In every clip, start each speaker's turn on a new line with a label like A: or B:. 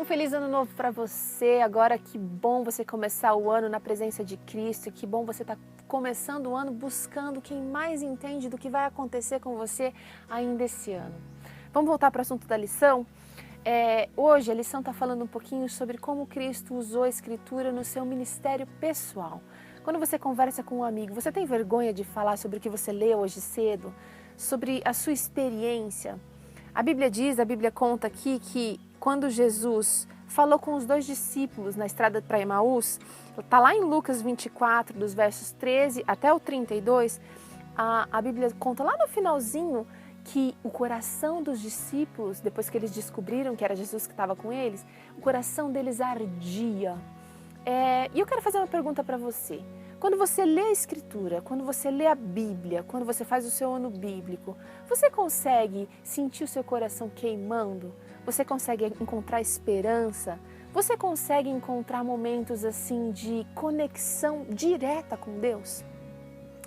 A: feliz ano novo para você. Agora que bom você começar o ano na presença de Cristo. Que bom você estar começando o ano buscando quem mais entende do que vai acontecer com você ainda esse ano. Vamos voltar para o assunto da lição? Hoje a lição está falando um pouquinho sobre como Cristo usou a Escritura no seu ministério pessoal. Quando você conversa com um amigo, você tem vergonha de falar sobre o que você leu hoje cedo? Sobre a sua experiência? A Bíblia conta aqui que quando Jesus falou com os 2 discípulos na estrada para Emaús, está lá em Lucas 24, dos versos 13 até o 32, a Bíblia conta lá no finalzinho que o coração dos discípulos, depois que eles descobriram que era Jesus que estava com eles, o coração deles ardia. E eu quero fazer uma pergunta para você. Quando você lê a Escritura, quando você lê a Bíblia, quando você faz o seu ano bíblico, você consegue sentir o seu coração queimando? Você consegue encontrar esperança? Você consegue encontrar momentos assim de conexão direta com Deus?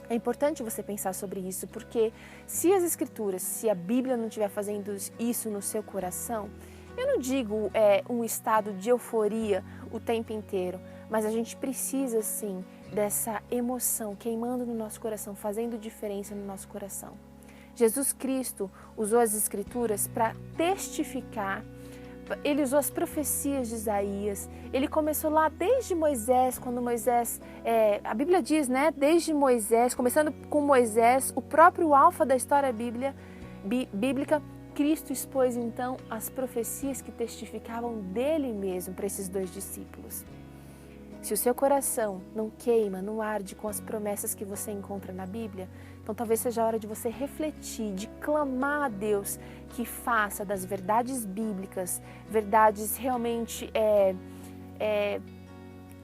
A: É importante você pensar sobre isso, porque se as Escrituras, se a Bíblia não estiver fazendo isso no seu coração, eu não digo um estado de euforia o tempo inteiro, mas a gente precisa sim dessa emoção queimando no nosso coração, fazendo diferença no nosso coração. Jesus Cristo usou as Escrituras para testificar. Ele usou as profecias de Isaías, ele começou lá desde Moisés, quando Moisés, a Bíblia diz, né, desde Moisés, começando com Moisés, o próprio alfa da história bíblica, Cristo expôs então as profecias que testificavam dele mesmo para esses 2 discípulos. Se o seu coração não queima, não arde com as promessas que você encontra na Bíblia, então talvez seja a hora de você refletir, de clamar a Deus que faça das verdades bíblicas, verdades realmente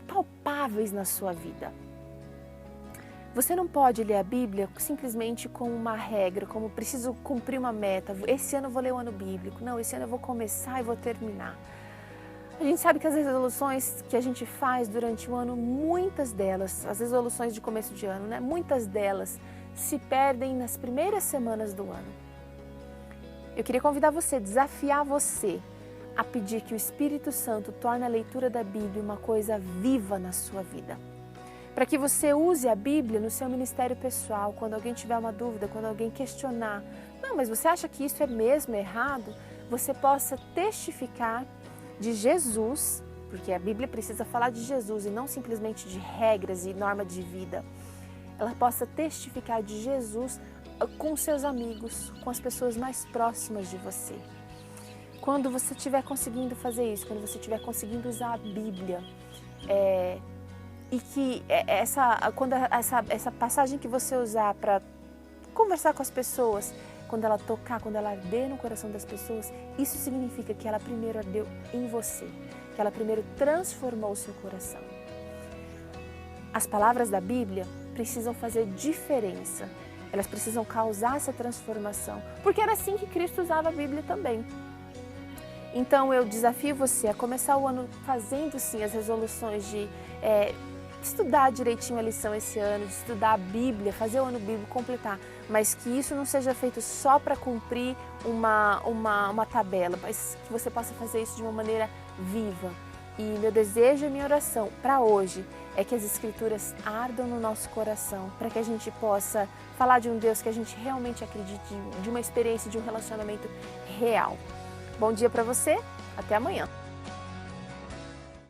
A: palpáveis na sua vida. Você não pode ler a Bíblia simplesmente como uma regra, como preciso cumprir uma meta. Esse ano eu vou ler o ano bíblico. Não, esse ano eu vou começar e vou terminar. A gente sabe que as resoluções que a gente faz durante o ano, muitas delas, as resoluções de começo de ano, né? Muitas delas se perdem nas primeiras semanas do ano. Eu queria convidar você, desafiar você a pedir que o Espírito Santo torne a leitura da Bíblia uma coisa viva na sua vida. Para que você use a Bíblia no seu ministério pessoal, quando alguém tiver uma dúvida, quando alguém questionar, não, mas você acha que isso é mesmo errado? Você possa testificar de Jesus, porque a Bíblia precisa falar de Jesus e não simplesmente de regras e norma de vida. Ela possa testificar de Jesus com seus amigos, com as pessoas mais próximas de você. Quando você estiver conseguindo fazer isso, quando você estiver conseguindo usar a Bíblia, e que essa passagem que você usar para conversar com as pessoas, quando ela tocar, quando ela arder no coração das pessoas, isso significa que ela primeiro ardeu em você, que ela primeiro transformou o seu coração. As palavras da Bíblia precisam fazer diferença, elas precisam causar essa transformação, porque era assim que Cristo usava a Bíblia também. Então eu desafio você a começar o ano fazendo sim as resoluções de estudar direitinho a lição esse ano, de estudar a Bíblia, fazer o ano bíblico, completar, mas que isso não seja feito só para cumprir uma tabela, mas que você possa fazer isso de uma maneira viva. E meu desejo e minha oração para hoje é que as Escrituras ardam no nosso coração, para que a gente possa falar de um Deus que a gente realmente acredite, de uma experiência, de um relacionamento real. Bom dia para você, até amanhã!